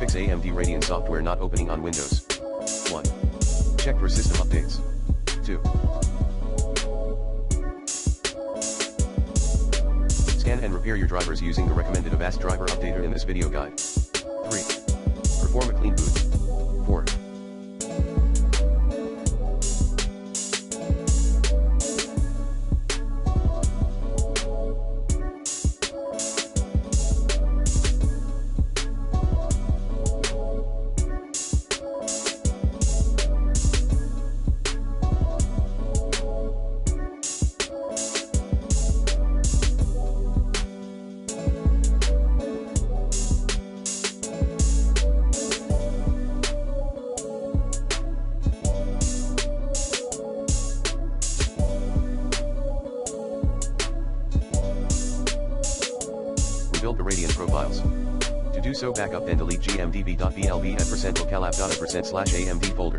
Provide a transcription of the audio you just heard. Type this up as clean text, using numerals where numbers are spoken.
fix AMD Radeon software not opening on Windows. 1. Check for system updates. 2. Scan and repair your drivers using the recommended Avast driver updater in this video guide. 3. Perform a clean boot. 4. Rebuild the Radeon profiles. To do so, backup and delete gmdb.blb at %localap.a%/AMD folder.